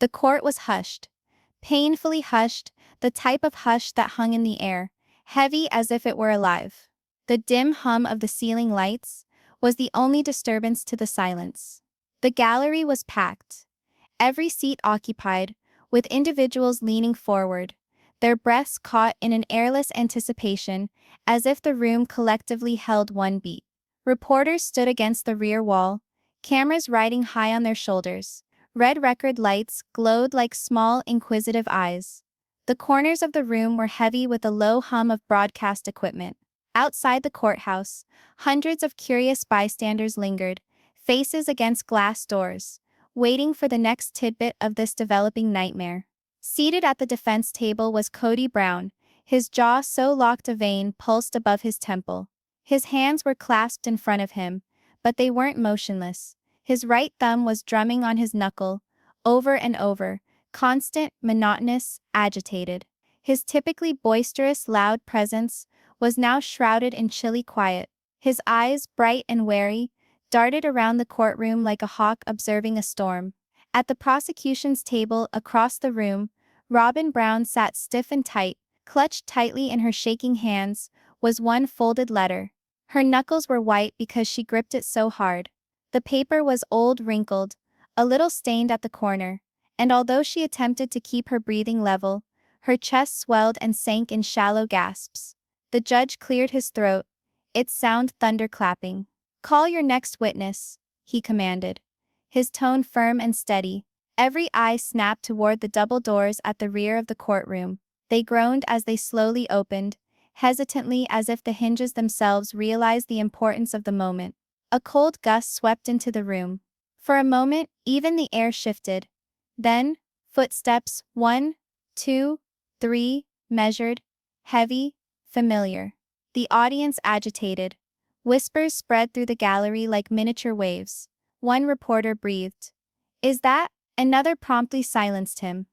The court was hushed. Painfully hushed, the type of hush that hung in the air, heavy as if it were alive. The dim hum of the ceiling lights was the only disturbance to the silence. The gallery was packed. Every seat occupied, with individuals leaning forward, their breaths caught in an airless anticipation, as if the room collectively held one beat. Reporters stood against the rear wall, cameras riding high on their shoulders. Red record lights glowed like small, inquisitive eyes. The corners of the room were heavy with a low hum of broadcast equipment. Outside the courthouse, hundreds of curious bystanders lingered, faces against glass doors, waiting for the next tidbit of this developing nightmare. Seated at the defense table was Kody Brown, his jaw so locked a vein pulsed above his temple. His hands were clasped in front of him, but they weren't motionless. His right thumb was drumming on his knuckle, over and over, constant, monotonous, agitated. His typically boisterous, loud presence was now shrouded in chilly quiet. His eyes, bright and wary, darted around the courtroom like a hawk observing a storm. At the prosecution's table across the room, Robyn Brown sat stiff and tight. Clutched tightly in her shaking hands was one folded letter. Her knuckles were white because she gripped it so hard. The paper was old, wrinkled, a little stained at the corner, and although she attempted to keep her breathing level, her chest swelled and sank in shallow gasps. The judge cleared his throat, its sound thunderclapping. "Call your next witness," he commanded, his tone firm and steady. Every eye snapped toward the double doors at the rear of the courtroom. They groaned as they slowly opened, hesitantly as if the hinges themselves realized the importance of the moment. A cold gust swept into the room. For a moment, even the air shifted. Then, footsteps, 1, 2, 3, measured, heavy, familiar. The audience agitated. Whispers spread through the gallery like miniature waves. One reporter breathed. "Is that?" Another promptly silenced him.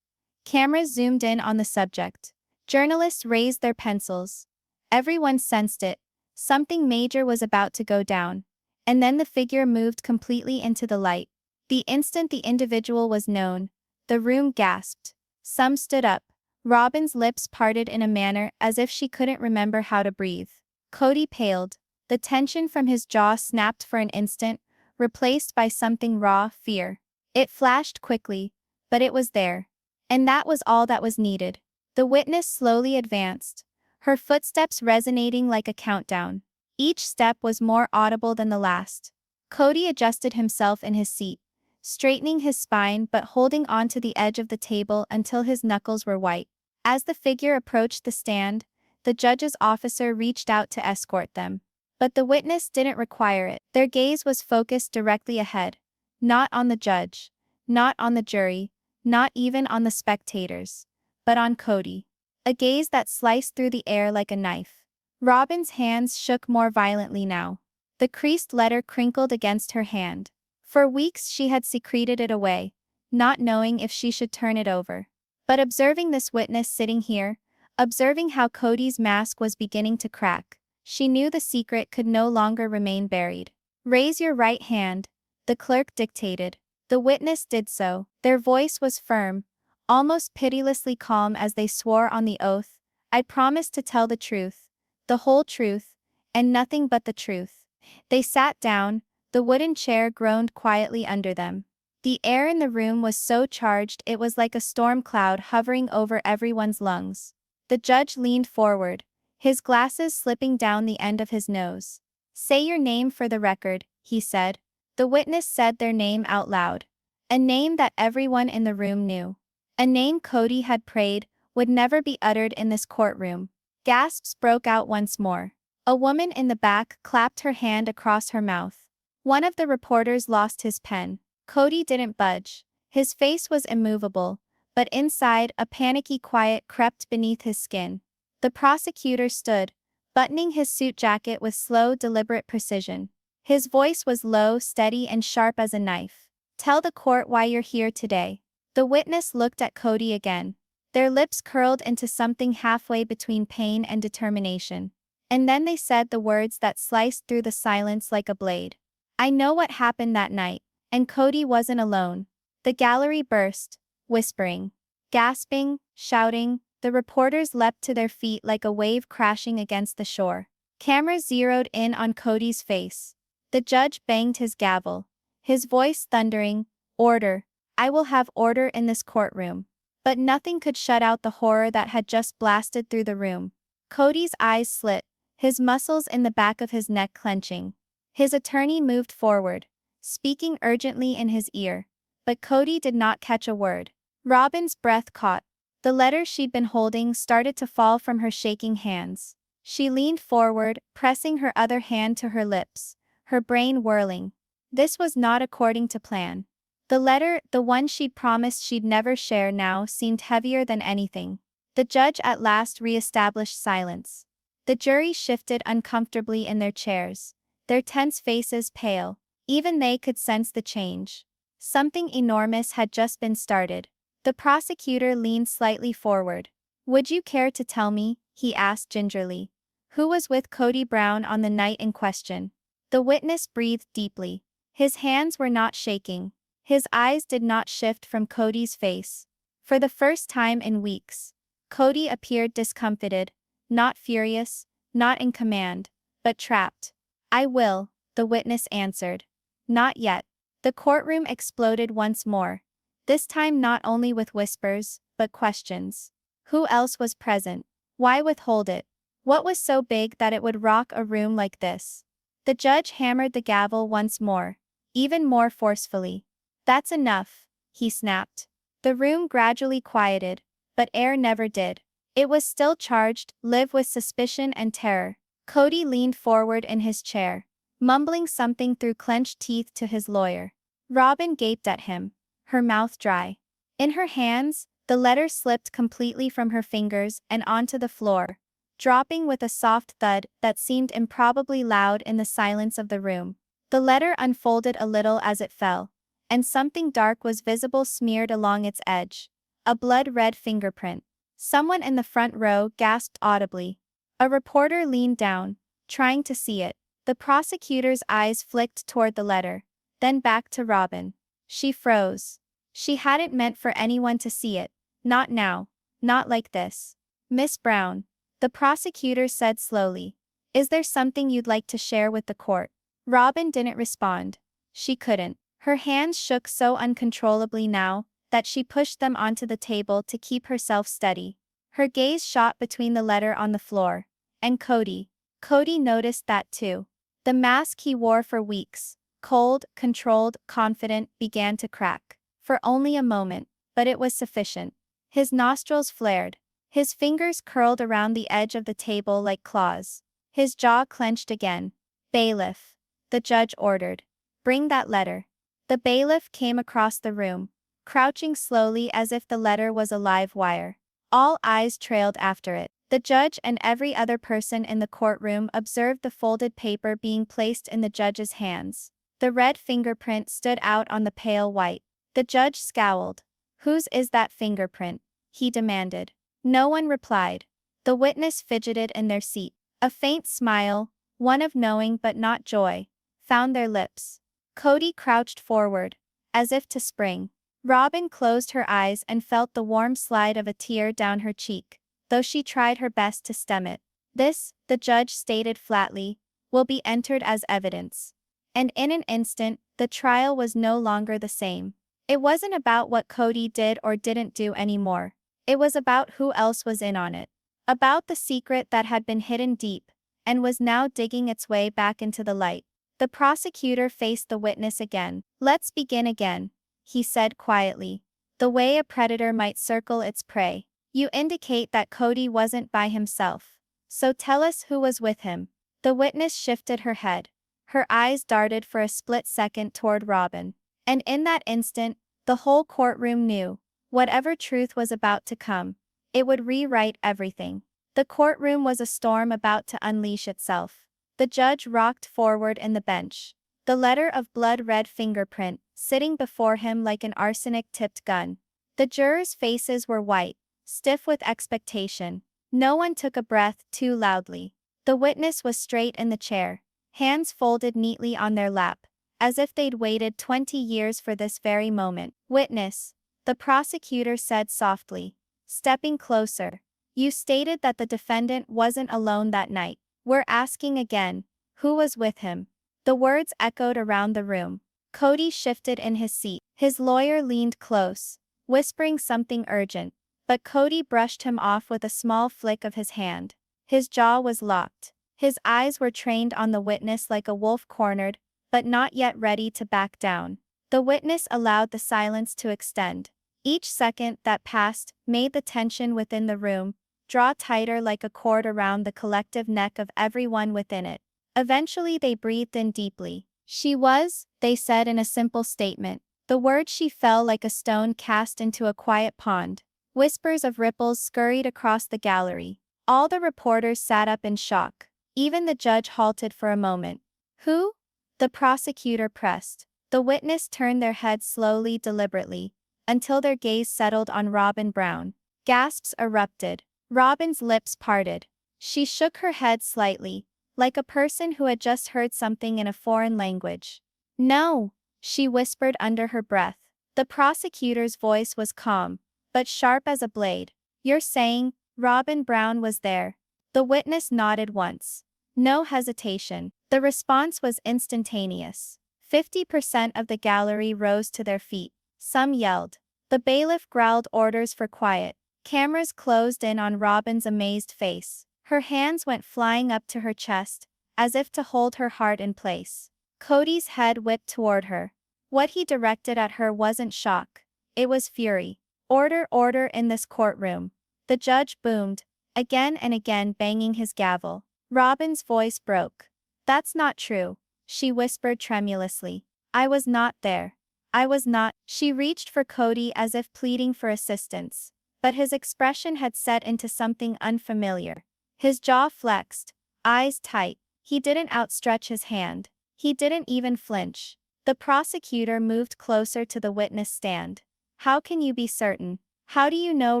Cameras zoomed in on the subject. Journalists raised their pencils. Everyone sensed it. Something major was about to go down. And then the figure moved completely into the light. The instant the individual was known, the room gasped. Some stood up. Robyn's lips parted in a manner as if she couldn't remember how to breathe. Kody paled. The tension from his jaw snapped for an instant, replaced by something raw, fear. It flashed quickly, but it was there. And that was all that was needed. The witness slowly advanced, her footsteps resonating like a countdown. Each step was more audible than the last. Kody adjusted himself in his seat, straightening his spine but holding on to the edge of the table until his knuckles were white. As the figure approached the stand, the judge's officer reached out to escort them. But the witness didn't require it. Their gaze was focused directly ahead. Not on the judge, not on the jury, not even on the spectators, but on Kody. A gaze that sliced through the air like a knife. Robyn's hands shook more violently now. The creased letter crinkled against her hand. For weeks she had secreted it away, not knowing if she should turn it over. But observing this witness sitting here, observing how Kody's mask was beginning to crack, she knew the secret could no longer remain buried. "Raise your right hand," the clerk dictated. The witness did so. Their voice was firm, almost pitilessly calm as they swore on the oath. "I promise to tell the truth, the whole truth, and nothing but the truth." They sat down, the wooden chair groaned quietly under them. The air in the room was so charged it was like a storm cloud hovering over everyone's lungs. The judge leaned forward, his glasses slipping down the end of his nose. "Say your name for the record," he said. The witness said their name out loud. A name that everyone in the room knew. A name Kody had prayed would never be uttered in this courtroom. Gasps broke out once more. A woman in the back clapped her hand across her mouth. One of the reporters lost his pen. Kody didn't budge. His face was immovable, but inside a panicky quiet crept beneath his skin. The prosecutor stood, buttoning his suit jacket with slow, deliberate precision. His voice was low, steady, and sharp as a knife. "Tell the court why you're here today." The witness looked at Kody again. Their lips curled into something halfway between pain and determination. And then they said the words that sliced through the silence like a blade. "I know what happened that night, and Kody wasn't alone." The gallery burst. whispering, gasping, shouting. The reporters leapt to their feet like a wave crashing against the shore. Cameras zeroed in on Kody's face. The judge banged his gavel, his voice thundering, "Order! I will have order in this courtroom." But nothing could shut out the horror that had just blasted through the room. Kody's eyes slit, his muscles in the back of his neck clenching. His attorney moved forward, speaking urgently in his ear. But Kody did not catch a word. Robyn's breath caught. The letter she'd been holding started to fall from her shaking hands. She leaned forward, pressing her other hand to her lips, her brain whirling. This was not according to plan. The letter, the one she'd promised she'd never share, now seemed heavier than anything. The judge at last re-established silence. The jury shifted uncomfortably in their chairs, their tense faces pale. Even they could sense the change. Something enormous had just been started. The prosecutor leaned slightly forward. "Would you care to tell me," he asked gingerly, "who was with Kody Brown on the night in question?" The witness breathed deeply. His hands were not shaking. His eyes did not shift from Kody's face. For the first time in weeks, Kody appeared discomfited, not furious, not in command, but trapped. "I will," the witness answered. "Not yet." The courtroom exploded once more. This time not only with whispers, but questions. Who else was present? Why withhold it? What was so big that it would rock a room like this? The judge hammered the gavel once more, even more forcefully. "That's enough," he snapped. The room gradually quieted, but air never did. It was still charged, live with suspicion and terror. Kody leaned forward in his chair, mumbling something through clenched teeth to his lawyer. Robyn gaped at him, her mouth dry. In her hands, the letter slipped completely from her fingers and onto the floor, dropping with a soft thud that seemed improbably loud in the silence of the room. The letter unfolded a little as it fell, and something dark was visible smeared along its edge. A blood-red fingerprint. Someone in the front row gasped audibly. A reporter leaned down, trying to see it. The prosecutor's eyes flicked toward the letter, then back to Robyn. She froze. She hadn't meant for anyone to see it. Not now. Not like this. "Miss Brown," the prosecutor said slowly, "is there something you'd like to share with the court?" Robyn didn't respond. She couldn't. Her hands shook so uncontrollably now that she pushed them onto the table to keep herself steady. Her gaze shot between the letter on the floor and Kody. Kody noticed that too. The mask he wore for weeks, cold, controlled, confident, began to crack. For only a moment, but it was sufficient. His nostrils flared. His fingers curled around the edge of the table like claws. His jaw clenched again. "Bailiff," the judge ordered. "Bring that letter." The bailiff came across the room, crouching slowly as if the letter was a live wire. All eyes trailed after it. The judge and every other person in the courtroom observed the folded paper being placed in the judge's hands. The red fingerprint stood out on the pale white. The judge scowled. "Whose is that fingerprint?" he demanded. No one replied. The witness fidgeted in their seat. A faint smile, one of knowing but not joy, found their lips. Kody crouched forward, as if to spring. Robyn closed her eyes and felt the warm slide of a tear down her cheek, though she tried her best to stem it. "This," the judge stated flatly, "will be entered as evidence." And in an instant, the trial was no longer the same. It wasn't about what Kody did or didn't do anymore. It was about who else was in on it. About the secret that had been hidden deep, and was now digging its way back into the light. The prosecutor faced the witness again. "Let's begin again," he said quietly, the way a predator might circle its prey. "You indicate that Kody wasn't by himself. So tell us who was with him." The witness shifted her head. Her eyes darted for a split second toward Robyn. And in that instant, the whole courtroom knew. Whatever truth was about to come, it would rewrite everything. The courtroom was a storm about to unleash itself. The judge rocked forward in the bench, the letter of blood-red fingerprint sitting before him like an arsenic-tipped gun. The jurors' faces were white, stiff with expectation. No one took a breath too loudly. The witness was straight in the chair, hands folded neatly on their lap, as if they'd waited 20 years for this very moment. "Witness," the prosecutor said softly, stepping closer. You stated that the defendant wasn't alone that night. We're asking again, who was with him? The words echoed around the room. Kody shifted in his seat. His lawyer leaned close, whispering something urgent, but Kody brushed him off with a small flick of his hand. His jaw was locked. His eyes were trained on the witness like a wolf cornered, but not yet ready to back down. The witness allowed the silence to extend. Each second that passed made the tension within the room draw tighter like a cord around the collective neck of everyone within it. Eventually they breathed in deeply. She was, they said in a simple statement. The word she fell like a stone cast into a quiet pond. Whispers of ripples scurried across the gallery. All the reporters sat up in shock. Even the judge halted for a moment. Who? The prosecutor pressed. The witness turned their heads slowly, deliberately, until their gaze settled on Robyn Brown. Gasps erupted. Robyn's lips parted. She shook her head slightly, like a person who had just heard something in a foreign language. No, she whispered under her breath. The prosecutor's voice was calm, but sharp as a blade. You're saying, Robyn Brown was there? The witness nodded once. No hesitation. The response was instantaneous. 50% of the gallery rose to their feet. Some yelled. The bailiff growled orders for quiet. Cameras closed in on Robyn's amazed face. Her hands went flying up to her chest, as if to hold her heart in place. Kody's head whipped toward her. What he directed at her wasn't shock. It was fury. Order, order in this courtroom. The judge boomed, again and again banging his gavel. Robyn's voice broke. That's not true, she whispered tremulously. I was not there. I was not. She reached for Kody as if pleading for assistance. But his expression had set into something unfamiliar. His jaw flexed, eyes tight. He didn't outstretch his hand. He didn't even flinch. The prosecutor moved closer to the witness stand. How can you be certain? How do you know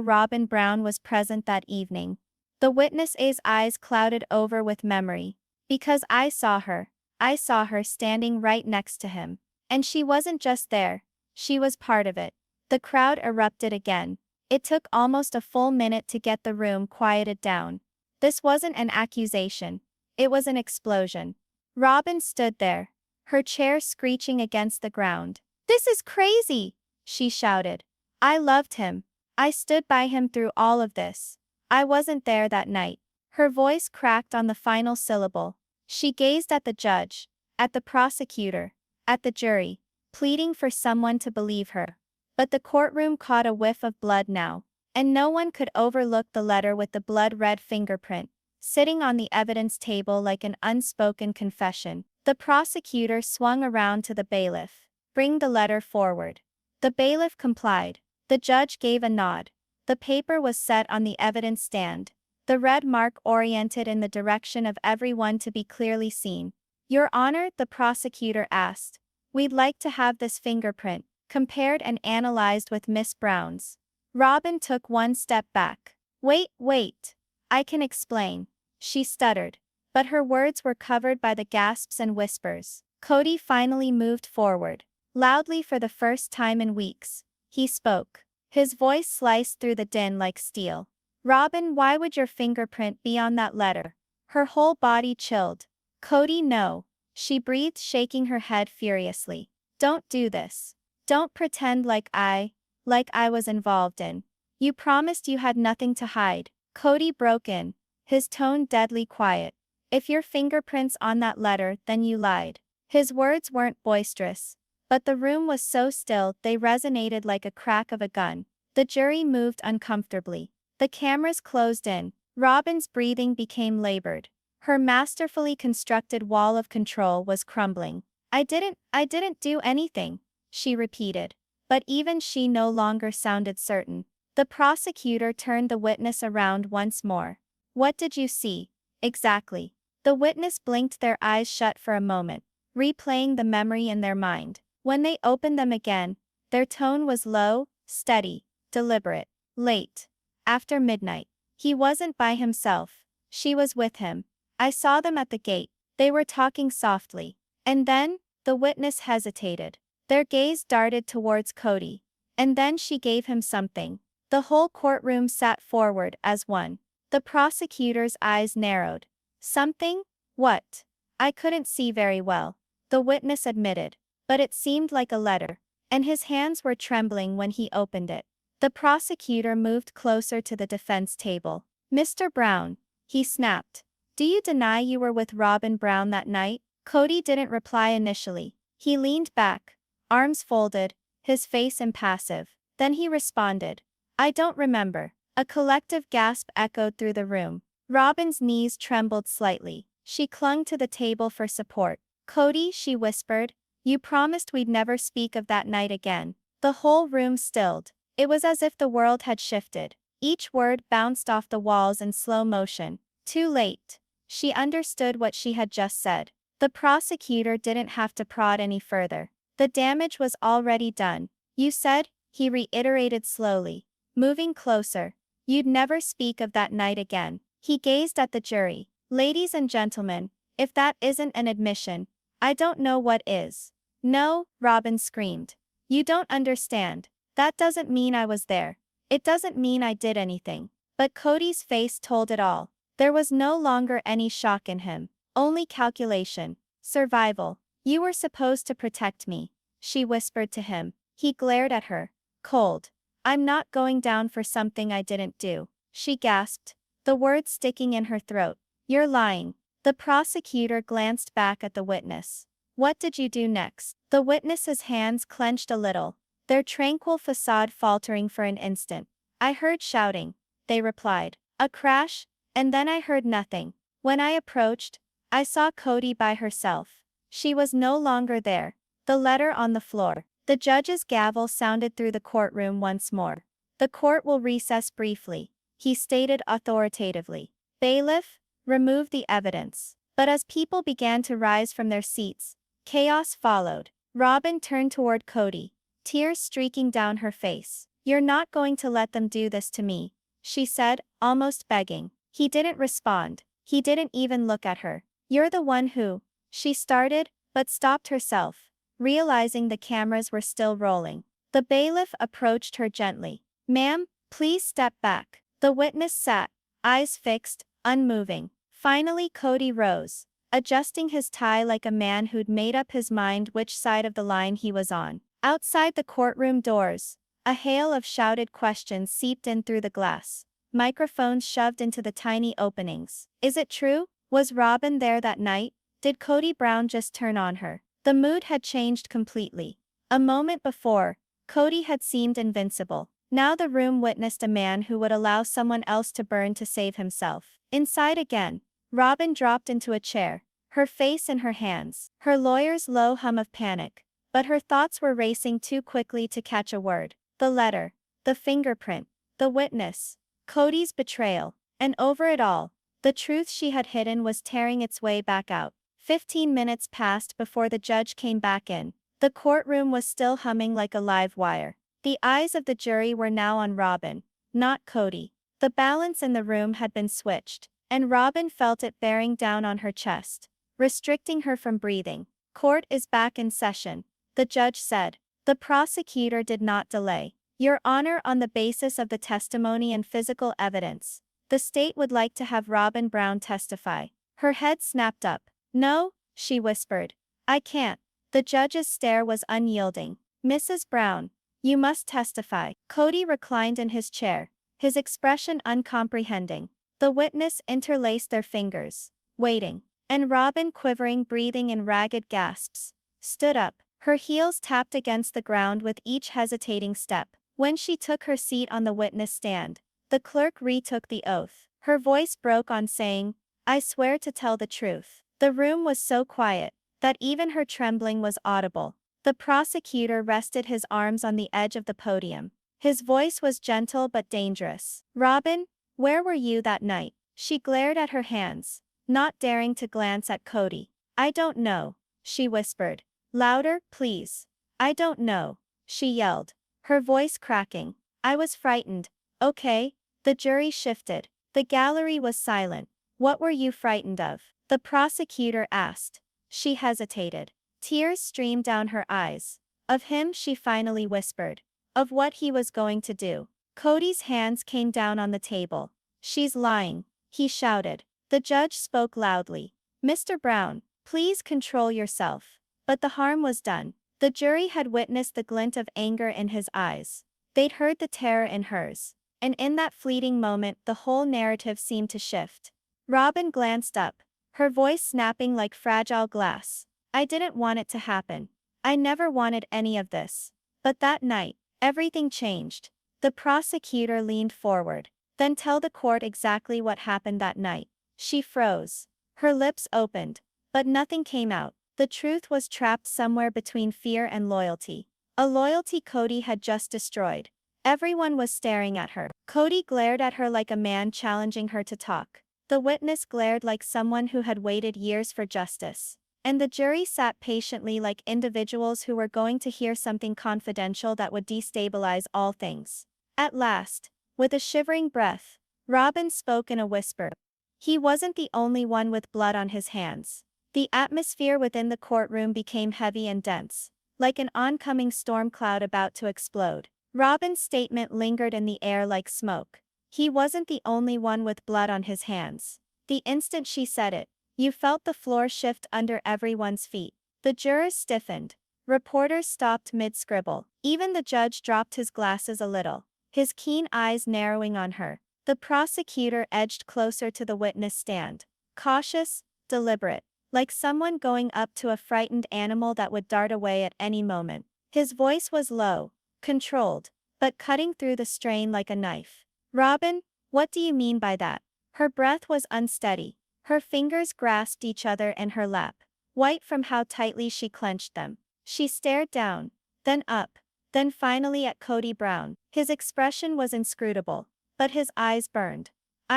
Robyn Brown was present that evening? The witness's eyes clouded over with memory. Because I saw her. I saw her standing right next to him. And she wasn't just there. She was part of it. The crowd erupted again. It took almost a full minute to get the room quieted down. This wasn't an accusation. It was an explosion. Robyn stood there, her chair screeching against the ground. This is crazy, she shouted. I loved him. I stood by him through all of this. I wasn't there that night. Her voice cracked on the final syllable. She gazed at the judge, at the prosecutor, at the jury, pleading for someone to believe her. But the courtroom caught a whiff of blood now, and no one could overlook the letter with the blood-red fingerprint, sitting on the evidence table like an unspoken confession. The prosecutor swung around to the bailiff. Bring the letter forward. The bailiff complied. The judge gave a nod. The paper was set on the evidence stand, the red mark oriented in the direction of everyone to be clearly seen. Your Honor, the prosecutor asked. We'd like to have this fingerprint compared and analyzed with Miss Brown's. Robyn took one step back. Wait. I can explain. She stuttered. But her words were covered by the gasps and whispers. Kody finally moved forward. Loudly for the first time in weeks, he spoke. His voice sliced through the din like steel. Robyn, why would your fingerprint be on that letter? Her whole body chilled. Kody, no. She breathed, shaking her head furiously. Don't do this. Don't pretend like I was involved in. You promised you had nothing to hide. Kody broke in, his tone deadly quiet. If your fingerprint's on that letter, then you lied. His words weren't boisterous, but the room was so still they resonated like a crack of a gun. The jury moved uncomfortably. The cameras closed in. Robyn's breathing became labored. Her masterfully constructed wall of control was crumbling. I didn't do anything, she repeated. But even she no longer sounded certain. The prosecutor turned the witness around once more. What did you see? Exactly. The witness blinked, their eyes shut for a moment, replaying the memory in their mind. When they opened them again, their tone was low, steady, deliberate. Late. After midnight. He wasn't by himself. She was with him. I saw them at the gate. They were talking softly. And then, the witness hesitated. Their gaze darted towards Kody. And then she gave him something. The whole courtroom sat forward as one. The prosecutor's eyes narrowed. Something? What? I couldn't see very well, the witness admitted, but it seemed like a letter, and his hands were trembling when he opened it. The prosecutor moved closer to the defense table. Mr. Brown, he snapped. Do you deny you were with Robyn Brown that night? Kody didn't reply initially. He leaned back, arms folded, his face impassive. Then he responded. I don't remember. A collective gasp echoed through the room. Robyn's knees trembled slightly. She clung to the table for support. Kody, she whispered, you promised we'd never speak of that night again. The whole room stilled. It was as if the world had shifted. Each word bounced off the walls in slow motion. Too late. She understood what she had just said. The prosecutor didn't have to prod any further. The damage was already done. You said, he reiterated slowly, moving closer, you'd never speak of that night again. He gazed at the jury. Ladies and gentlemen, if that isn't an admission, I don't know what is. No, Robyn screamed. You don't understand. That doesn't mean I was there. It doesn't mean I did anything. But Kody's face told it all. There was no longer any shock in him. Only calculation. Survival. You were supposed to protect me, she whispered to him. He glared at her. Cold. I'm not going down for something I didn't do, she gasped, the words sticking in her throat. You're lying. The prosecutor glanced back at the witness. What did you do next? The witness's hands clenched a little, their tranquil facade faltering for an instant. I heard shouting, they replied. A crash, and then I heard nothing. When I approached, I saw Kody by herself. She was no longer there. The letter on the floor. The judge's gavel sounded through the courtroom once more. The court will recess briefly, he stated authoritatively. Bailiff, remove the evidence. But as people began to rise from their seats, chaos followed. Robyn turned toward Kody, tears streaking down her face. You're not going to let them do this to me, she said, almost begging. He didn't respond. He didn't even look at her. You're the one who, she started, but stopped herself, realizing the cameras were still rolling. The bailiff approached her gently. Ma'am, please step back. The witness sat, eyes fixed, unmoving. Finally Kody rose, adjusting his tie like a man who'd made up his mind which side of the line he was on. Outside the courtroom doors, a hail of shouted questions seeped in through the glass. Microphones shoved into the tiny openings. Is it true? Was Robyn there that night? Did Kody Brown just turn on her? The mood had changed completely. A moment before, Kody had seemed invincible. Now the room witnessed a man who would allow someone else to burn to save himself. Inside again, Robyn dropped into a chair, her face in her hands, her lawyer's low hum of panic. But her thoughts were racing too quickly to catch a word. The letter, the fingerprint, the witness, Kody's betrayal, and over it all, the truth she had hidden was tearing its way back out. 15 minutes passed before the judge came back in. The courtroom was still humming like a live wire. The eyes of the jury were now on Robyn, not Kody. The balance in the room had been switched, and Robyn felt it bearing down on her chest, restricting her from breathing. Court is back in session, the judge said. The prosecutor did not delay. Your Honor, on the basis of the testimony and physical evidence, the state would like to have Robyn Brown testify. Her head snapped up. No, she whispered. I can't. The judge's stare was unyielding. Mrs. Brown, you must testify. Kody reclined in his chair, his expression uncomprehending. The witness interlaced their fingers, waiting. And Robyn, quivering, breathing in ragged gasps, stood up. Her heels tapped against the ground with each hesitating step. When she took her seat on the witness stand, the clerk retook the oath. Her voice broke on saying, I swear to tell the truth. The room was so quiet that even her trembling was audible. The prosecutor rested his arms on the edge of the podium. His voice was gentle but dangerous. Robyn, where were you that night? She glared at her hands, not daring to glance at Kody. I don't know, she whispered. Louder, please. I don't know, she yelled, her voice cracking. I was frightened. Okay. The jury shifted. The gallery was silent. What were you frightened of? The prosecutor asked. She hesitated. Tears streamed down her eyes. Of him, she finally whispered. of what he was going to do. Kody's hands came down on the table. "She's lying," he shouted. The judge spoke loudly. "Mr. Brown, please control yourself." But the harm was done. The jury had witnessed the glint of anger in his eyes. They'd heard the terror in hers. And in that fleeting moment, the whole narrative seemed to shift. Robyn glanced up, her voice snapping like fragile glass. "I didn't want it to happen. I never wanted any of this." But that night, everything changed. The prosecutor leaned forward. "Then tell the court exactly what happened that night." She froze. Her lips opened, but nothing came out. The truth was trapped somewhere between fear and loyalty. A loyalty Kody had just destroyed. Everyone was staring at her. Kody glared at her like a man challenging her to talk. The witness glared like someone who had waited years for justice. And the jury sat patiently like individuals who were going to hear something confidential that would destabilize all things. At last, with a shivering breath, Robyn spoke in a whisper. He wasn't the only one with blood on his hands. The atmosphere within the courtroom became heavy and dense, like an oncoming storm cloud about to explode. Robyn's statement lingered in the air like smoke. He wasn't the only one with blood on his hands. The instant she said it, you felt the floor shift under everyone's feet. The jurors stiffened. Reporters stopped mid-scribble. Even the judge dropped his glasses a little, his keen eyes narrowing on her. The prosecutor edged closer to the witness stand, cautious, deliberate, like someone going up to a frightened animal that would dart away at any moment. His voice was low, controlled, but cutting through the strain like a knife. "Robyn, what do you mean by that?" Her breath was unsteady. Her fingers grasped each other in her lap, white from how tightly she clenched them. She stared down, then up, then finally at Kody Brown. His expression was inscrutable, but his eyes burned.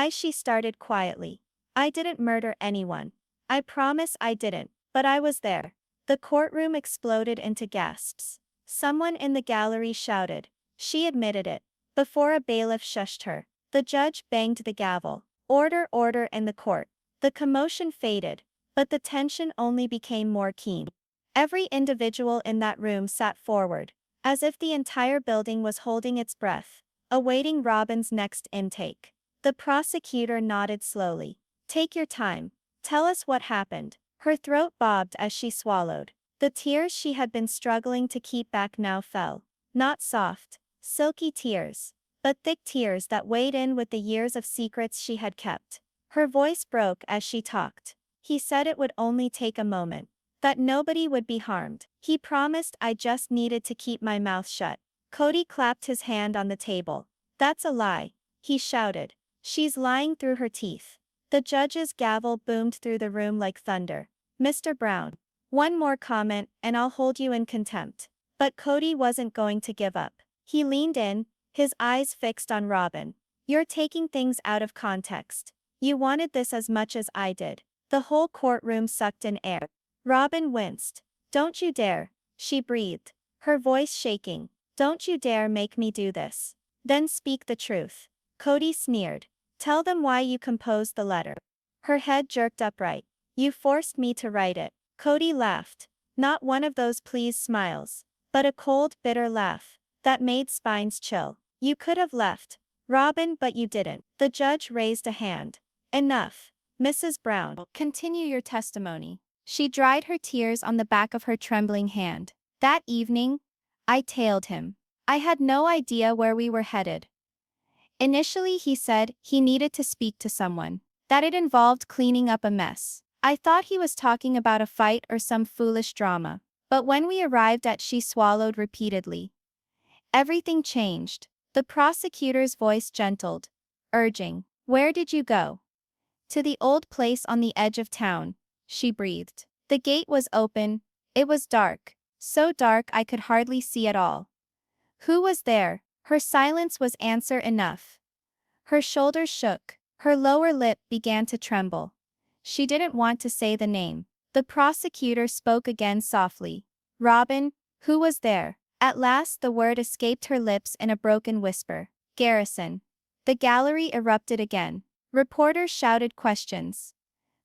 She started quietly. "I didn't murder anyone. I promise I didn't, but I was there." The courtroom exploded into gasps. Someone in the gallery shouted, "She admitted it," before a bailiff shushed her. The judge banged the gavel. "Order, order in the court." The commotion faded, but the tension only became more keen. Every individual in that room sat forward, as if the entire building was holding its breath, awaiting Robyn's next intake. The prosecutor nodded slowly. "Take your time. Tell us what happened." Her throat bobbed as she swallowed. The tears she had been struggling to keep back now fell. Not soft, silky tears, but thick tears that weighed in with the years of secrets she had kept. Her voice broke as she talked. "He said it would only take a moment, that nobody would be harmed. He promised I just needed to keep my mouth shut." Kody clapped his hand on the table. "That's a lie," he shouted. "She's lying through her teeth." The judge's gavel boomed through the room like thunder. "Mr. Brown, one more comment and I'll hold you in contempt." But Kody wasn't going to give up. He leaned in, his eyes fixed on Robyn. "You're taking things out of context. You wanted this as much as I did." The whole courtroom sucked in air. Robyn winced. "Don't you dare," she breathed, her voice shaking. "Don't you dare make me do this." "Then speak the truth." Kody sneered. "Tell them why you composed the letter." Her head jerked upright. "You forced me to write it." Kody laughed. Not one of those pleased smiles, but a cold, bitter laugh that made spines chill. "You could have left, Robyn, but you didn't." The judge raised a hand. "Enough, Mrs. Brown. Continue your testimony." She dried her tears on the back of her trembling hand. "That evening, I tailed him. I had no idea where we were headed. Initially he said he needed to speak to someone, that it involved cleaning up a mess. I thought he was talking about a fight or some foolish drama. But when we arrived at," she swallowed repeatedly, "everything changed." The prosecutor's voice gentled, urging, "Where did you go?" "To the old place on the edge of town," she breathed. "The gate was open. It was dark, so dark I could hardly see at all." "Who was there?" Her silence was answer enough. Her shoulders shook. Her lower lip began to tremble. She didn't want to say the name. The prosecutor spoke again softly. "Robyn, who was there?" At last the word escaped her lips in a broken whisper. "Garrison." The gallery erupted again. Reporters shouted questions.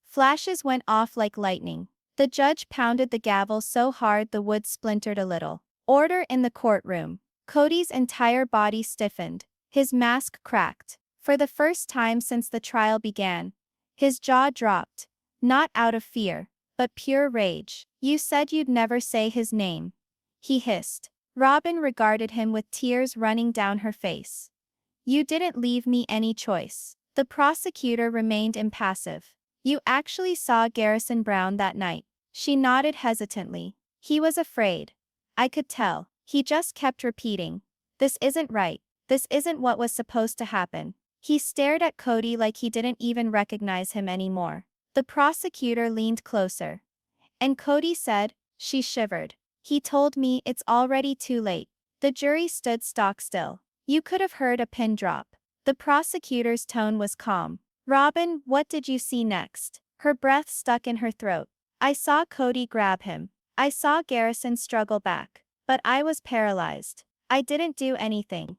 Flashes went off like lightning. The judge pounded the gavel so hard the wood splintered a little. "Order in the courtroom." Kody's entire body stiffened. His mask cracked. For the first time since the trial began, his jaw dropped. Not out of fear, but pure rage. "You said you'd never say his name," he hissed. Robyn regarded him with tears running down her face. "You didn't leave me any choice." The prosecutor remained impassive. "You actually saw Garrison Brown that night?" She nodded hesitantly. "He was afraid. I could tell. He just kept repeating, 'This isn't right. This isn't what was supposed to happen.'" He stared at Kody like he didn't even recognize him anymore. The prosecutor leaned closer. "And Kody said," she shivered, "he told me it's already too late." The jury stood stock still. You could have heard a pin drop. The prosecutor's tone was calm. "Robyn, what did you see next?" Her breath stuck in her throat. "I saw Kody grab him. I saw Garrison struggle back. But I was paralyzed. I didn't do anything.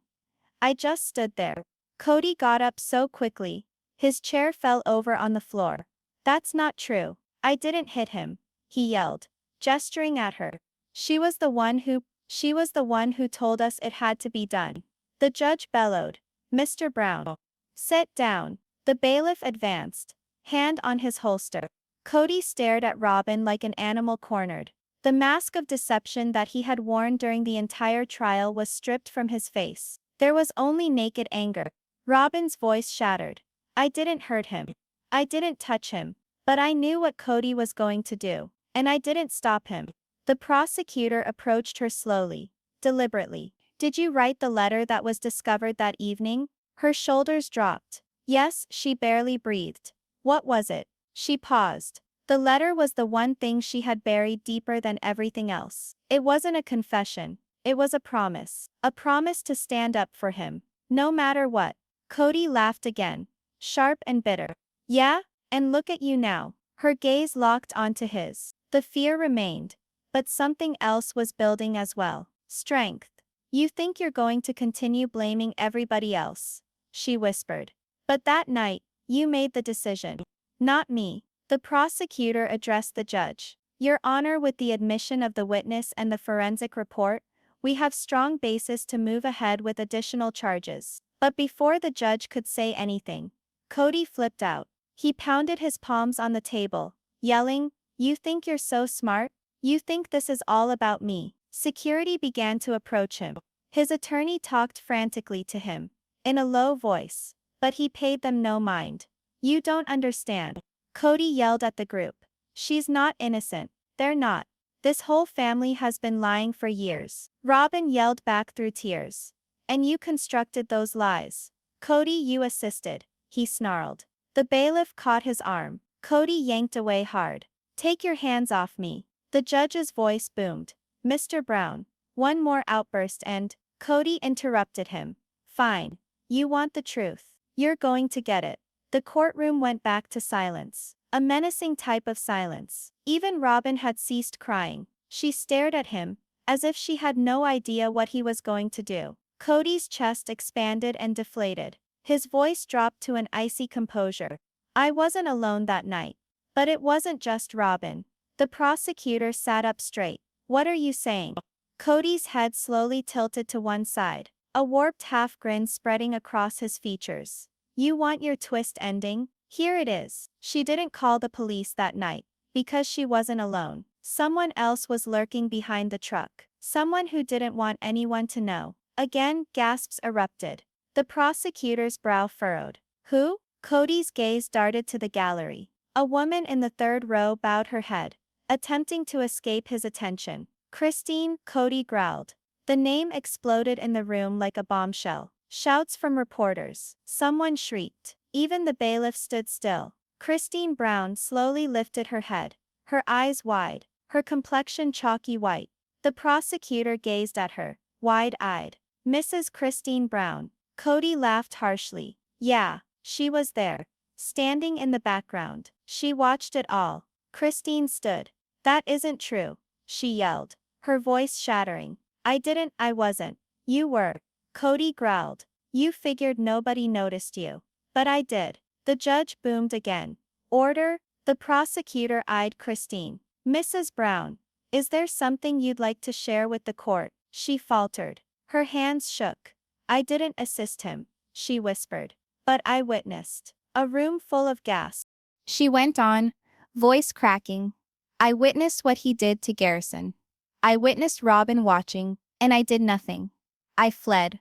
I just stood there." Kody got up so quickly. His chair fell over on the floor. "That's not true. I didn't hit him," he yelled, gesturing at her. She was the one who told us it had to be done." The judge bellowed. "Mr. Brown, sit down." The bailiff advanced, hand on his holster. Kody stared at Robyn like an animal cornered. The mask of deception that he had worn during the entire trial was stripped from his face. There was only naked anger. Robyn's voice shattered. "I didn't hurt him. I didn't touch him. But I knew what Kody was going to do. And I didn't stop him." The prosecutor approached her slowly, deliberately. "Did you write the letter that was discovered that evening?" Her shoulders dropped. "Yes," she barely breathed. "What was it?" She paused. The letter was the one thing she had buried deeper than everything else. It wasn't a confession. It was a promise. A promise to stand up for him, no matter what. Kody laughed again, sharp and bitter. "Yeah? And look at you now." Her gaze locked onto his. The fear remained. But something else was building as well. Strength. "You think you're going to continue blaming everybody else," she whispered. "But that night, you made the decision. Not me." The prosecutor addressed the judge. "Your Honor, with the admission of the witness and the forensic report, we have strong basis to move ahead with additional charges." But before the judge could say anything, Kody flipped out. He pounded his palms on the table, yelling, "You think you're so smart? You think this is all about me?" Security began to approach him. His attorney talked frantically to him, in a low voice, but he paid them no mind. "You don't understand." Kody yelled at the group. "She's not innocent. They're not. This whole family has been lying for years." Robyn yelled back through tears. "And you constructed those lies. Kody, you assisted," he snarled. The bailiff caught his arm. Kody yanked away hard. "Take your hands off me." The judge's voice boomed. "Mr. Brown." One more outburst and Kody interrupted him. "Fine. You want the truth. You're going to get it." The courtroom went back to silence. A menacing type of silence. Even Robyn had ceased crying. She stared at him, as if she had no idea what he was going to do. Kody's chest expanded and deflated. His voice dropped to an icy composure. "I wasn't alone that night. But it wasn't just Robyn." The prosecutor sat up straight. "What are you saying?" Kody's head slowly tilted to one side, a warped half-grin spreading across his features. "You want your twist ending? Here it is." She didn't call the police that night, because she wasn't alone. Someone else was lurking behind the truck. Someone who didn't want anyone to know. Again, gasps erupted. The prosecutor's brow furrowed. "Who?" Kody's gaze darted to the gallery. A woman in the third row bowed her head, attempting to escape his attention. "Christine," Kody growled. The name exploded in the room like a bombshell. Shouts from reporters. Someone shrieked. Even the bailiff stood still. Christine Brown slowly lifted her head, her eyes wide, her complexion chalky white. The prosecutor gazed at her, wide-eyed. "Mrs. Christine Brown." Kody laughed harshly. "Yeah, she was there. Standing in the background. She watched it all." Christine stood. "That isn't true," she yelled, her voice shattering. I wasn't." "You were." Kody growled. "You figured nobody noticed you. But I did." The judge boomed again. "Order." The prosecutor eyed Christine. "Mrs. Brown, is there something you'd like to share with the court?" She faltered. Her hands shook. "I didn't assist him," she whispered. "But I witnessed." A room full of gasps. She went on, voice cracking. "I witnessed what he did to Garrison. I witnessed Robyn watching, and I did nothing. I fled."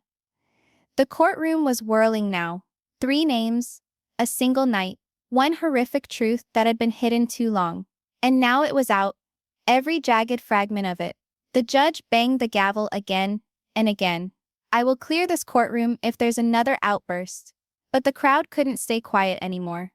The courtroom was whirling now. 3 names, a single night, one horrific truth that had been hidden too long. And now it was out, every jagged fragment of it. The judge banged the gavel again and again. "I will clear this courtroom if there's another outburst." But the crowd couldn't stay quiet anymore.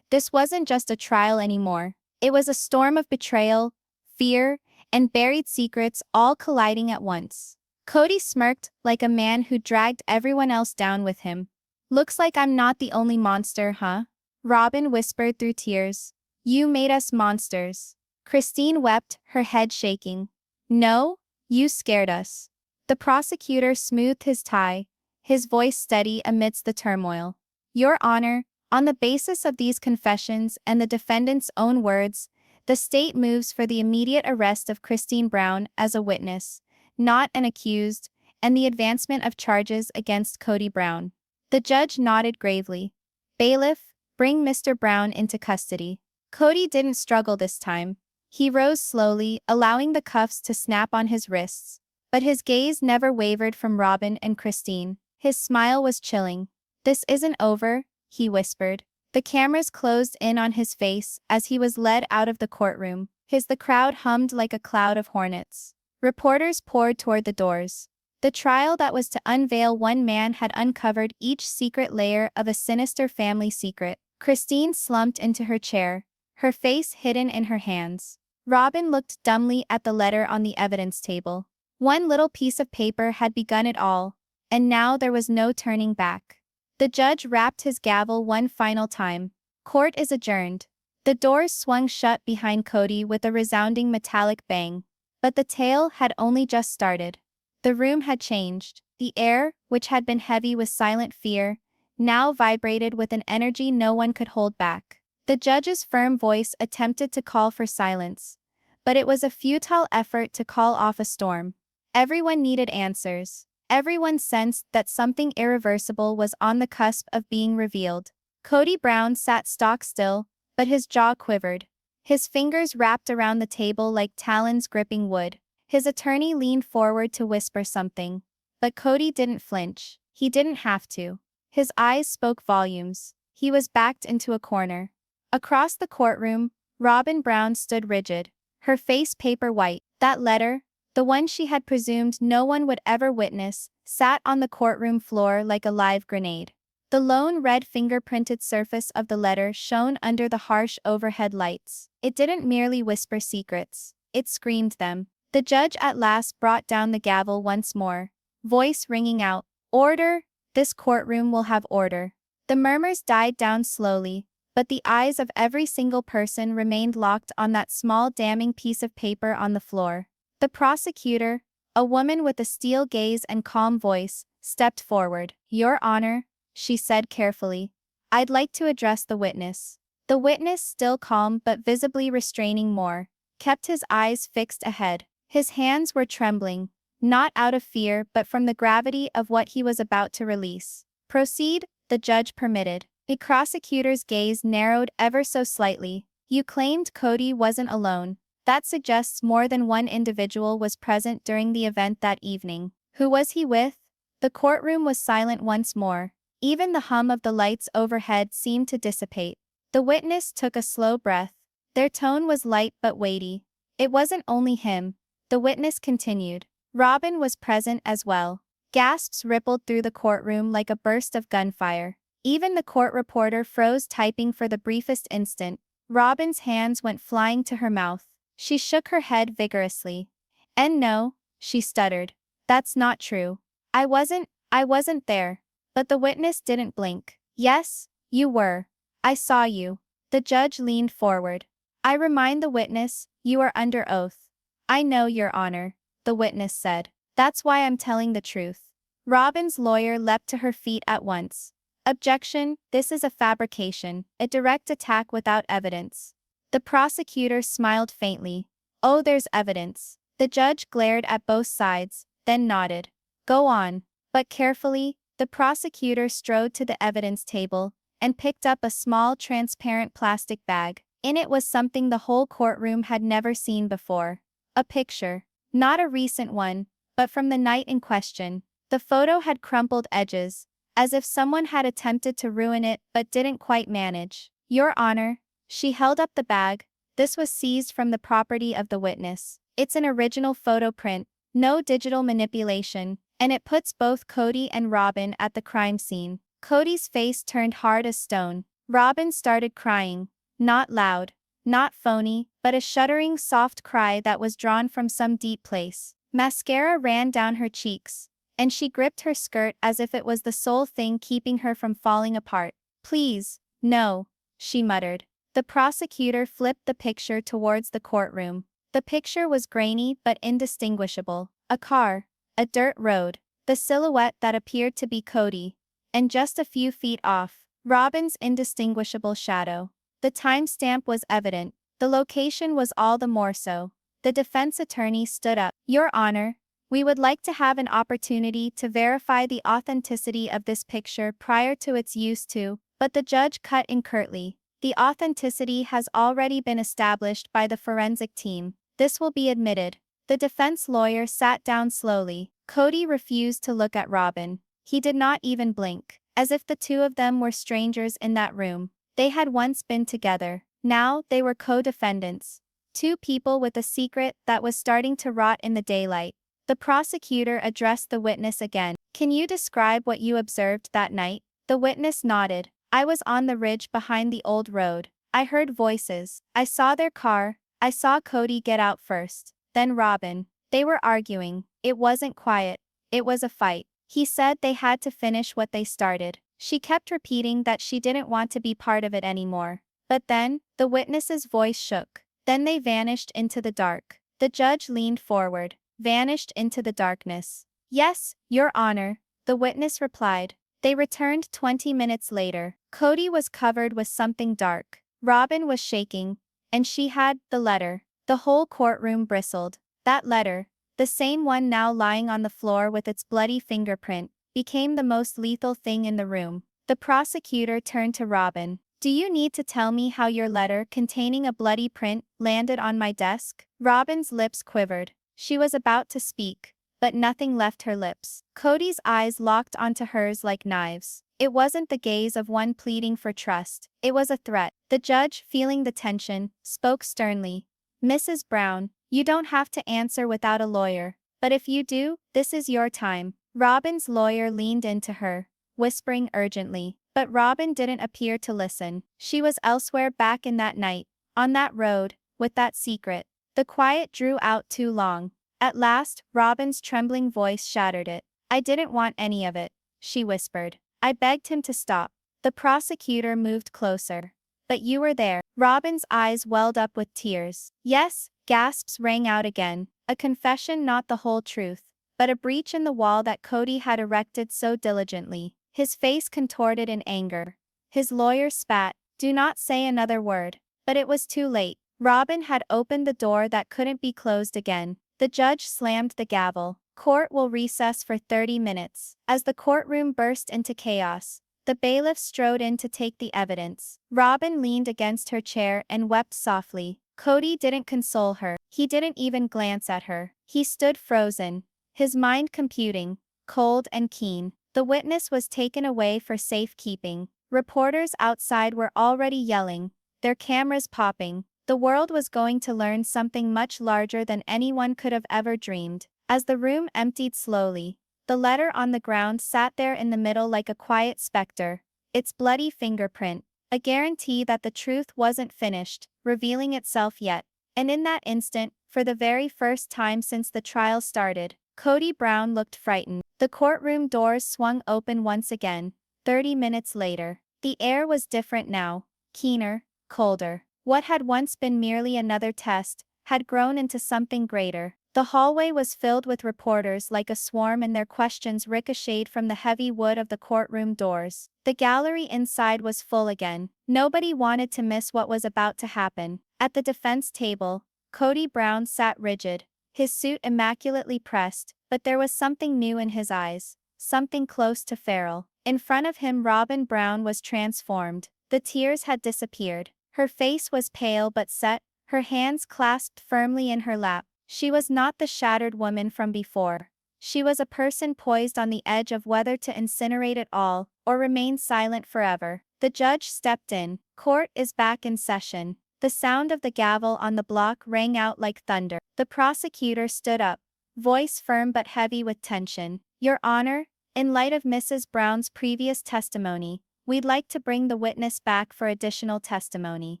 This wasn't just a trial anymore. It was a storm of betrayal, fear, and buried secrets all colliding at once. Kody smirked like a man who dragged everyone else down with him. "Looks like I'm not the only monster, huh?" Robyn whispered through tears. "You made us monsters." Christine wept, her head shaking. "No, you scared us." The prosecutor smoothed his tie, his voice steady amidst the turmoil. "Your Honor, on the basis of these confessions and the defendant's own words, the state moves for the immediate arrest of Kody Brown as a witness, not an accused, and the advancement of charges against Kody Brown." The judge nodded gravely. "Bailiff, bring Mr. Brown into custody." Kody didn't struggle this time. He rose slowly, allowing the cuffs to snap on his wrists. But his gaze never wavered from Robyn and Christine. His smile was chilling. "This isn't over," he whispered. The cameras closed in on his face as he was led out of the courtroom. The crowd hummed like a cloud of hornets. Reporters poured toward the doors. The trial that was to unveil one man had uncovered each secret layer of a sinister family secret. Christine slumped into her chair, her face hidden in her hands. Robyn looked dumbly at the letter on the evidence table. One little piece of paper had begun it all, and now there was no turning back. The judge rapped his gavel one final time. "Court is adjourned." The doors swung shut behind Kody with a resounding metallic bang. But the tale had only just started. The room had changed. The air, which had been heavy with silent fear, now vibrated with an energy no one could hold back. The judge's firm voice attempted to call for silence, but it was a futile effort to call off a storm. Everyone needed answers. Everyone sensed that something irreversible was on the cusp of being revealed. Kody Brown sat stock still, but his jaw quivered. His fingers wrapped around the table like talons gripping wood. His attorney leaned forward to whisper something. But Kody didn't flinch. He didn't have to. His eyes spoke volumes. He was backed into a corner. Across the courtroom, Robyn Brown stood rigid, her face paper white. That letter, the one she had presumed no one would ever witness, sat on the courtroom floor like a live grenade. The lone red fingerprinted surface of the letter shone under the harsh overhead lights. It didn't merely whisper secrets, it screamed them. The judge at last brought down the gavel once more, voice ringing out, "Order! This courtroom will have order." The murmurs died down slowly, but the eyes of every single person remained locked on that small damning piece of paper on the floor. The prosecutor, a woman with a steel gaze and calm voice, stepped forward. "Your Honor," she said carefully, "I'd like to address the witness." The witness, still calm but visibly restraining more, kept his eyes fixed ahead. His hands were trembling, not out of fear but from the gravity of what he was about to release. "Proceed," the judge permitted. The prosecutor's gaze narrowed ever so slightly. "You claimed Kody wasn't alone. That suggests more than one individual was present during the event that evening. Who was he with?" The courtroom was silent once more. Even the hum of the lights overhead seemed to dissipate. The witness took a slow breath. Their tone was light but weighty. "It wasn't only him," the witness continued. "Robyn was present as well." Gasps rippled through the courtroom like a burst of gunfire. Even the court reporter froze, typing for the briefest instant. Robyn's hands went flying to her mouth. She shook her head vigorously. "And no," she stuttered. "That's not true. I wasn't there." But the witness didn't blink. "Yes, you were. I saw you." The judge leaned forward. "I remind the witness, you are under oath." "I know, Your Honor," the witness said. "That's why I'm telling the truth." Robyn's lawyer leapt to her feet at once. "Objection, this is a fabrication, a direct attack without evidence." The prosecutor smiled faintly. "Oh, there's evidence." The judge glared at both sides, then nodded. Go on. But carefully, the prosecutor strode to the evidence table and picked up a small transparent plastic bag. In it was something the whole courtroom had never seen before. A picture. Not a recent one, but from the night in question. The photo had crumpled edges, as if someone had attempted to ruin it but didn't quite manage. Your Honor, she held up the bag. This was seized from the property of the witness. It's an original photo print, no digital manipulation, and it puts both Kody and Robyn at the crime scene. Kody's face turned hard as stone. Robyn started crying. Not loud, not phony, but a shuddering soft cry that was drawn from some deep place. Mascara ran down her cheeks, and she gripped her skirt as if it was the sole thing keeping her from falling apart. Please, no, she muttered. The prosecutor flipped the picture towards the courtroom. The picture was grainy but indistinguishable. A car, a dirt road, the silhouette that appeared to be Kody, and just a few feet off, Robyn's indistinguishable shadow. The timestamp was evident. The location was all the more so. The defense attorney stood up. Your Honor, we would like to have an opportunity to verify the authenticity of this picture prior to its use too, but the judge cut in curtly. The authenticity has already been established by the forensic team. This will be admitted. The defense lawyer sat down slowly. Kody refused to look at Robyn. He did not even blink, as if the two of them were strangers in that room. They had once been together. Now they were co-defendants. Two people with a secret that was starting to rot in the daylight. The prosecutor addressed the witness again. Can you describe what you observed that night? The witness nodded. I was on the ridge behind the old road. I heard voices. I saw their car. I saw Kody get out first. Then Robyn. They were arguing. It wasn't quiet. It was a fight. He said they had to finish what they started. She kept repeating that she didn't want to be part of it anymore. But then, the witness's voice shook. Then they vanished into the dark. The judge leaned forward. Vanished into the darkness. Yes, Your Honor, the witness replied. They returned 20 minutes later. Kody was covered with something dark. Robyn was shaking, and she had the letter. The whole courtroom bristled. That letter, the same one now lying on the floor with its bloody fingerprint, became the most lethal thing in the room. The prosecutor turned to Robyn. Do you need to tell me how your letter containing a bloody print landed on my desk? Robyn's lips quivered. She was about to speak, but nothing left her lips. Kody's eyes locked onto hers like knives. It wasn't the gaze of one pleading for trust. It was a threat. The judge, feeling the tension, spoke sternly. Mrs. Brown, you don't have to answer without a lawyer. But if you do, this is your time. Robyn's lawyer leaned into her, whispering urgently. But Robyn didn't appear to listen. She was elsewhere back in that night, on that road, with that secret. The quiet drew out too long. At last, Robyn's trembling voice shattered it. I didn't want any of it, she whispered. I begged him to stop. The prosecutor moved closer. But you were there. Robyn's eyes welled up with tears. Yes, gasps rang out again. A confession, not the whole truth, but a breach in the wall that Kody had erected so diligently. His face contorted in anger. His lawyer spat. Do not say another word. But it was too late. Robyn had opened the door that couldn't be closed again. The judge slammed the gavel. Court will recess for 30 minutes. As the courtroom burst into chaos, the bailiff strode in to take the evidence. Robyn leaned against her chair and wept softly. Kody didn't console her. He didn't even glance at her. He stood frozen, his mind computing, cold and keen. The witness was taken away for safekeeping. Reporters outside were already yelling, their cameras popping. The world was going to learn something much larger than anyone could have ever dreamed. As the room emptied slowly, the letter on the ground sat there in the middle like a quiet specter, its bloody fingerprint, a guarantee that the truth wasn't finished, revealing itself yet. And in that instant, for the very first time since the trial started, Kody Brown looked frightened. The courtroom doors swung open once again. 30 minutes later, the air was different now, keener, colder. What had once been merely another test had grown into something greater. The hallway was filled with reporters like a swarm, and their questions ricocheted from the heavy wood of the courtroom doors. The gallery inside was full again. Nobody wanted to miss what was about to happen. At the defense table, Kody Brown sat rigid, his suit immaculately pressed, but there was something new in his eyes, something close to feral. In front of him, Robyn Brown was transformed. The tears had disappeared. Her face was pale but set, her hands clasped firmly in her lap. She was not the shattered woman from before. She was a person poised on the edge of whether to incinerate it all or remain silent forever. The judge stepped in. Court is back in session. The sound of the gavel on the block rang out like thunder. The prosecutor stood up, voice firm but heavy with tension. Your Honor, in light of Mrs. Brown's previous testimony, we'd like to bring the witness back for additional testimony.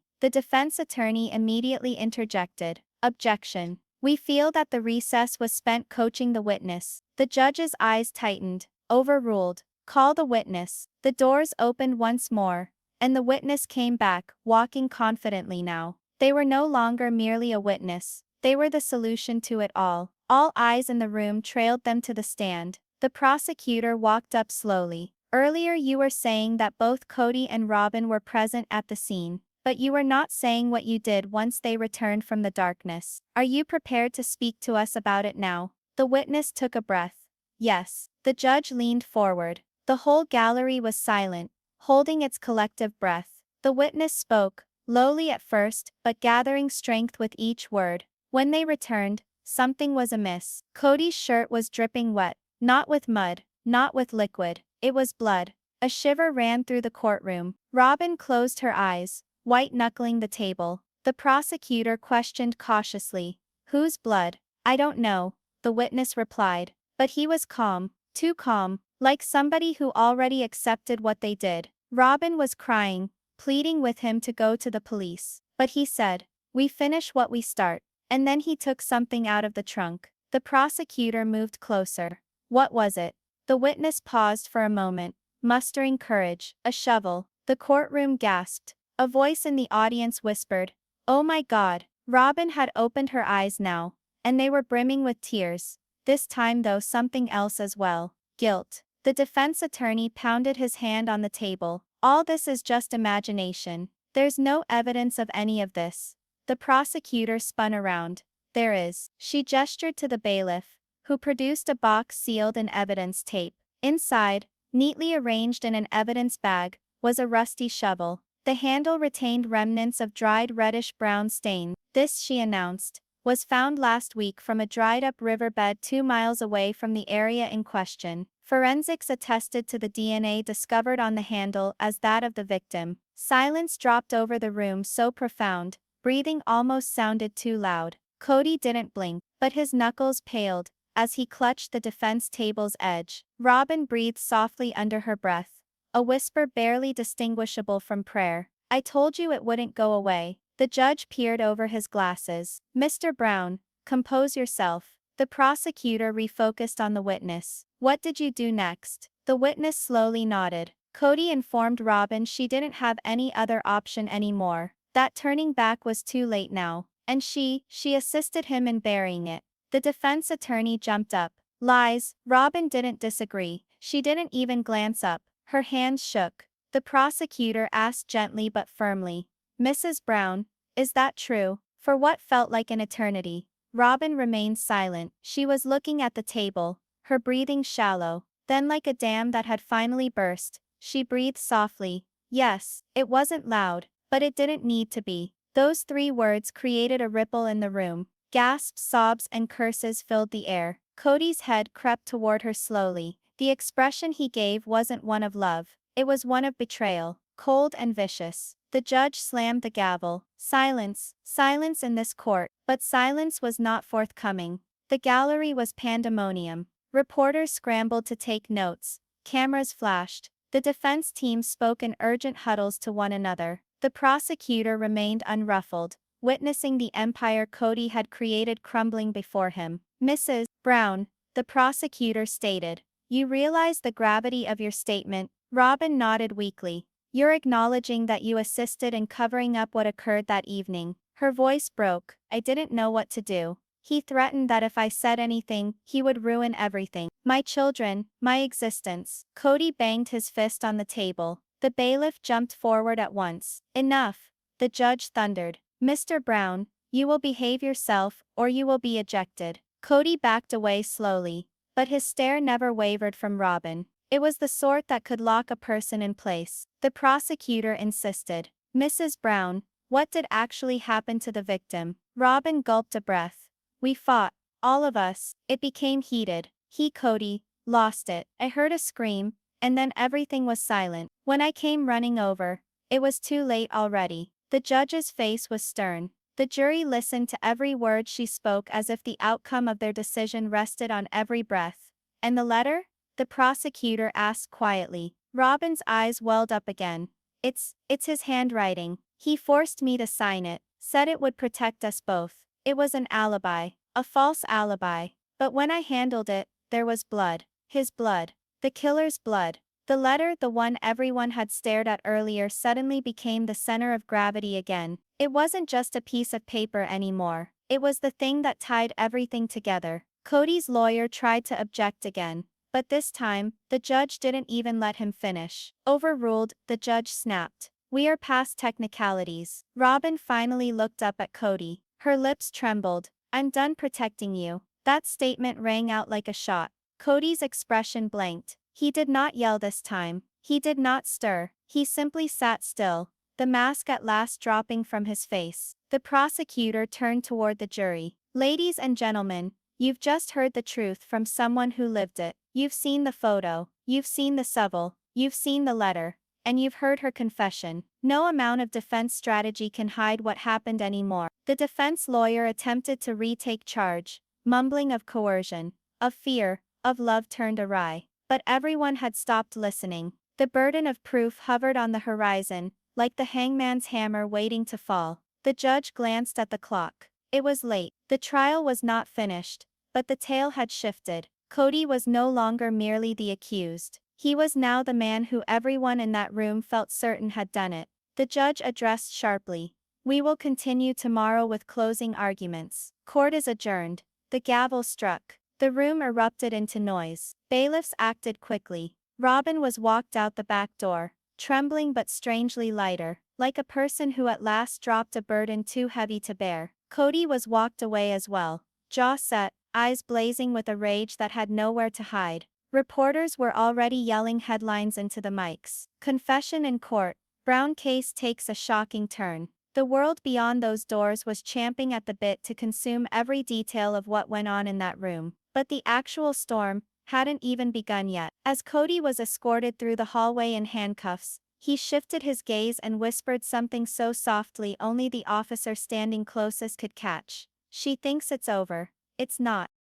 The defense attorney immediately interjected. Objection. We feel that the recess was spent coaching the witness. The judge's eyes tightened. Overruled. Call the witness. The doors opened once more, and the witness came back, walking confidently now. They were no longer merely a witness. They were the solution to it all. All eyes in the room trailed them to the stand. The prosecutor walked up slowly. Earlier you were saying that both Kody and Robyn were present at the scene, but you were not saying what you did once they returned from the darkness. Are you prepared to speak to us about it now? The witness took a breath. Yes. The judge leaned forward. The whole gallery was silent, holding its collective breath. The witness spoke, lowly at first, but gathering strength with each word. When they returned, something was amiss. Kody's shirt was dripping wet, not with mud, not with liquid. It was blood. A shiver ran through the courtroom. Robyn closed her eyes, white-knuckling the table. The prosecutor questioned cautiously. Whose blood? I don't know, the witness replied. But he was calm, too calm, like somebody who already accepted what they did. Robyn was crying, pleading with him to go to the police. But he said, we finish what we start. And then he took something out of the trunk. The prosecutor moved closer. What was it? The witness paused for a moment, mustering courage. A shovel. The courtroom gasped. A voice in the audience whispered, oh my God. Robyn had opened her eyes now, and they were brimming with tears. This time though something else as well. Guilt. The defense attorney pounded his hand on the table. All this is just imagination. There's no evidence of any of this. The prosecutor spun around. There is. She gestured to the bailiff, who produced a box sealed in evidence tape. Inside, neatly arranged in an evidence bag, was a rusty shovel. The handle retained remnants of dried reddish-brown stain. This, she announced, was found last week from a dried-up riverbed 2 miles away from the area in question. Forensics attested to the DNA discovered on the handle as that of the victim. Silence dropped over the room so profound, breathing almost sounded too loud. Kody didn't blink, but his knuckles paled as he clutched the defense table's edge. Robyn breathed softly under her breath, a whisper barely distinguishable from prayer. I told you it wouldn't go away. The judge peered over his glasses. Mr. Brown, compose yourself. The prosecutor refocused on the witness. What did you do next? The witness slowly nodded. Kody informed Robyn she didn't have any other option anymore. That turning back was too late now, and she assisted him in burying it. The defense attorney jumped up. Lies. Robyn didn't disagree. She didn't even glance up. Her hands shook. The prosecutor asked gently but firmly, Mrs. Brown, is that true? For what felt like an eternity, Robyn remained silent. She was looking at the table, her breathing shallow. Then, like a dam that had finally burst, she breathed softly. Yes, it wasn't loud, but it didn't need to be. Those 3 words created a ripple in the room. Gasps, sobs, and curses filled the air. Kody's head crept toward her slowly. The expression he gave wasn't one of love. It was one of betrayal, cold and vicious. The judge slammed the gavel. Silence, silence in this court. But silence was not forthcoming. The gallery was pandemonium. Reporters scrambled to take notes. Cameras flashed. The defense team spoke in urgent huddles to one another. The prosecutor remained unruffled, witnessing the empire Kody had created crumbling before him. Mrs. Brown, the prosecutor stated, you realize the gravity of your statement? Robyn nodded weakly. You're acknowledging that you assisted in covering up what occurred that evening. Her voice broke. I didn't know what to do. He threatened that if I said anything, he would ruin everything. My children, my existence. Kody banged his fist on the table. The bailiff jumped forward at once. Enough, the judge thundered. Mr. Brown, you will behave yourself, or you will be ejected. Kody backed away slowly. But his stare never wavered from Robyn. It was the sort that could lock a person in place. The prosecutor insisted. Mrs. Brown, what did actually happen to the victim? Robyn gulped a breath. We fought. All of us. It became heated. He, Kody, lost it. I heard a scream, and then everything was silent. When I came running over, it was too late already. The judge's face was stern. The jury listened to every word she spoke as if the outcome of their decision rested on every breath. And the letter? The prosecutor asked quietly. Robyn's eyes welled up again. It's his handwriting. He forced me to sign it, said it would protect us both. It was an alibi. A false alibi. But when I handled it, there was blood. His blood. The killer's blood. The letter, the one everyone had stared at earlier, suddenly became the center of gravity again. It wasn't just a piece of paper anymore. It was the thing that tied everything together. Kody's lawyer tried to object again. But this time, the judge didn't even let him finish. Overruled, the judge snapped. We are past technicalities. Robyn finally looked up at Kody. Her lips trembled. I'm done protecting you. That statement rang out like a shot. Kody's expression blanked. He did not yell this time. He did not stir. He simply sat still, the mask at last dropping from his face. The prosecutor turned toward the jury. Ladies and gentlemen, you've just heard the truth from someone who lived it. You've seen the photo, you've seen the shovel, you've seen the letter, and you've heard her confession. No amount of defense strategy can hide what happened anymore. The defense lawyer attempted to retake charge, mumbling of coercion, of fear, of love turned awry. But everyone had stopped listening. The burden of proof hovered on the horizon, like the hangman's hammer waiting to fall. The judge glanced at the clock. It was late. The trial was not finished, but the tale had shifted. Kody was no longer merely the accused. He was now the man who everyone in that room felt certain had done it. The judge addressed sharply. We will continue tomorrow with closing arguments. Court is adjourned. The gavel struck. The room erupted into noise. Bailiffs acted quickly. Robyn was walked out the back door, trembling but strangely lighter, like a person who at last dropped a burden too heavy to bear. Kody was walked away as well, jaw set, eyes blazing with a rage that had nowhere to hide. Reporters were already yelling headlines into the mics. Confession in court. Brown case takes a shocking turn. The world beyond those doors was champing at the bit to consume every detail of what went on in that room. But the actual storm hadn't even begun yet. As Kody was escorted through the hallway in handcuffs, he shifted his gaze and whispered something so softly only the officer standing closest could catch. She thinks it's over. It's not.